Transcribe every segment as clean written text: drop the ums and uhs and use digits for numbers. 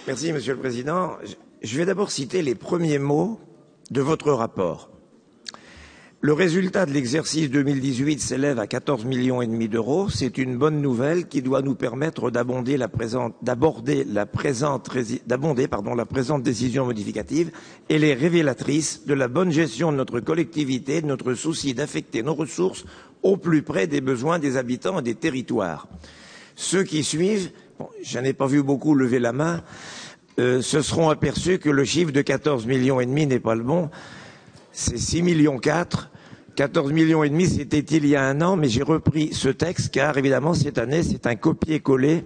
Merci, Monsieur le Président. Je vais d'abord citer les premiers mots de votre rapport. Le résultat de l'exercice 2018 s'élève à 14,5 millions d'euros. C'est une bonne nouvelle qui doit nous permettre d'abonder la présente décision modificative. Elle est révélatrice de la bonne gestion de notre collectivité, de notre souci d'affecter nos ressources au plus près des besoins des habitants et des territoires. Ceux qui suivent, je n'ai pas vu beaucoup lever la main, se seront aperçus que le chiffre de 14,5 millions n'est pas le bon. C'est 6,4 millions. 14,5 millions, c'était il y a un an, mais j'ai repris ce texte car, évidemment, cette année, c'est un copier-coller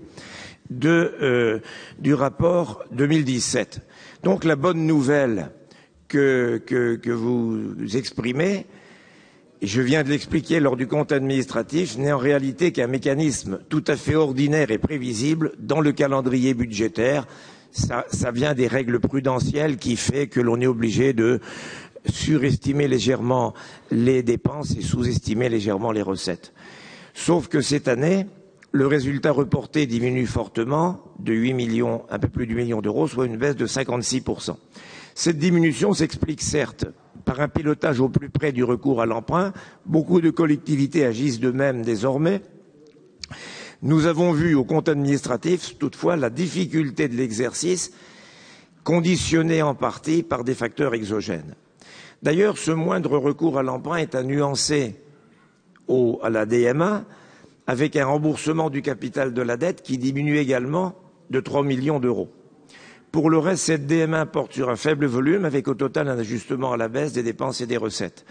du rapport 2017. Donc, la bonne nouvelle que vous exprimez, et je viens de l'expliquer lors du compte administratif, n'est en réalité qu'un mécanisme tout à fait ordinaire et prévisible dans le calendrier budgétaire. Ça vient des règles prudentielles qui fait que l'on est obligé de surestimer légèrement les dépenses et sous-estimer légèrement les recettes. Sauf que cette année, le résultat reporté diminue fortement de 8 millions, un peu plus de 8 millions d'euros, soit une baisse de 56%. Cette diminution s'explique certes par un pilotage au plus près du recours à l'emprunt. Beaucoup de collectivités agissent de même désormais. Nous avons vu au compte administratif, toutefois, la difficulté de l'exercice, conditionnée en partie par des facteurs exogènes. D'ailleurs, ce moindre recours à l'emprunt est à nuancer à la DMA, avec un remboursement du capital de la dette qui diminue également de 3 millions d'euros. Pour le reste, cette DMA porte sur un faible volume, avec au total un ajustement à la baisse des dépenses et des recettes.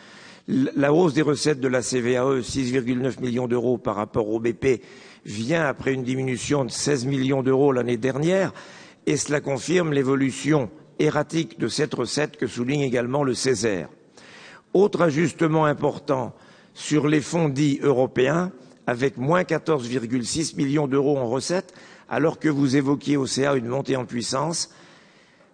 La hausse des recettes de la CVAE, 6,9 millions d'euros par rapport au BP, vient après une diminution de 16 millions d'euros l'année dernière, et cela confirme l'évolution erratique de cette recette que souligne également le Césaire. Autre ajustement important sur les fonds dits européens, avec moins 14,6 millions d'euros en recettes, alors que vous évoquiez au CA une montée en puissance,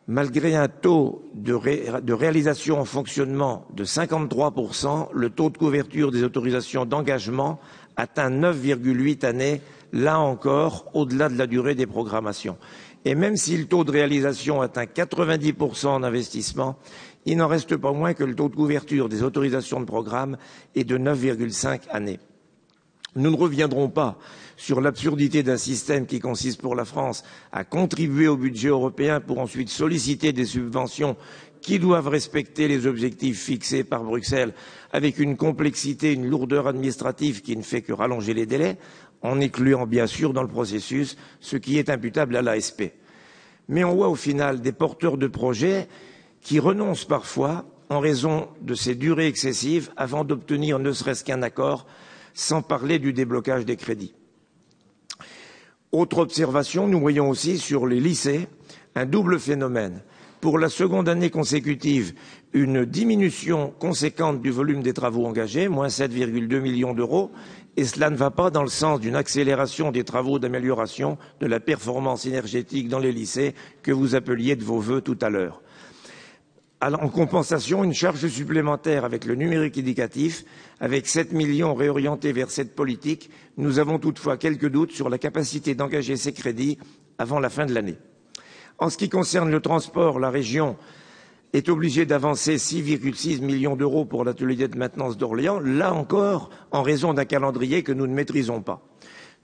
malgré un taux de réalisation en fonctionnement de 53%, le taux de couverture des autorisations d'engagement atteint 9,8 années, là encore, au-delà de la durée des programmations. Et même si le taux de réalisation atteint 90% en investissement, il n'en reste pas moins que le taux de couverture des autorisations de programme est de 9,5 années. Nous ne reviendrons pas sur l'absurdité d'un système qui consiste pour la France à contribuer au budget européen pour ensuite solliciter des subventions qui doivent respecter les objectifs fixés par Bruxelles, avec une complexité, une lourdeur administrative qui ne fait que rallonger les délais, en incluant bien sûr dans le processus ce qui est imputable à l'ASP. Mais on voit au final des porteurs de projets qui renoncent parfois en raison de ces durées excessives avant d'obtenir ne serait-ce qu'un accord, sans parler du déblocage des crédits. Autre observation, nous voyons aussi sur les lycées un double phénomène. Pour la seconde année consécutive, une diminution conséquente du volume des travaux engagés, moins 7,2 millions d'euros, et cela ne va pas dans le sens d'une accélération des travaux d'amélioration de la performance énergétique dans les lycées que vous appeliez de vos vœux tout à l'heure. En compensation, une charge supplémentaire avec le numérique éducatif, avec 7 millions réorientés vers cette politique. Nous avons toutefois quelques doutes sur la capacité d'engager ces crédits avant la fin de l'année. En ce qui concerne le transport, la région est obligée d'avancer 6,6 millions d'euros pour l'atelier de maintenance d'Orléans, là encore en raison d'un calendrier que nous ne maîtrisons pas.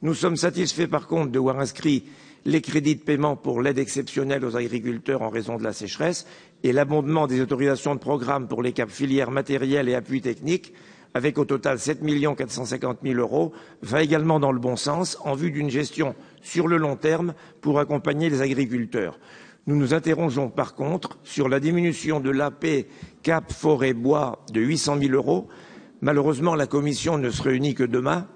Nous sommes satisfaits par contre de voir inscrits les crédits de paiement pour l'aide exceptionnelle aux agriculteurs en raison de la sécheresse et l'abondement des autorisations de programme pour les caps filières matériels et appui technique, avec au total 7 450 000 euros, va également dans le bon sens en vue d'une gestion sur le long terme pour accompagner les agriculteurs. Nous nous interrogeons par contre sur la diminution de l'AP Cap Forêt Bois de 800 000 euros. Malheureusement, la Commission ne se réunit que demain,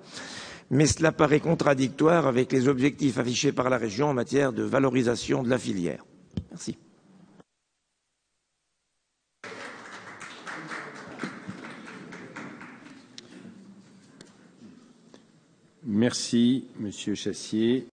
mais cela paraît contradictoire avec les objectifs affichés par la région en matière de valorisation de la filière. Merci. Merci, Monsieur Chassier.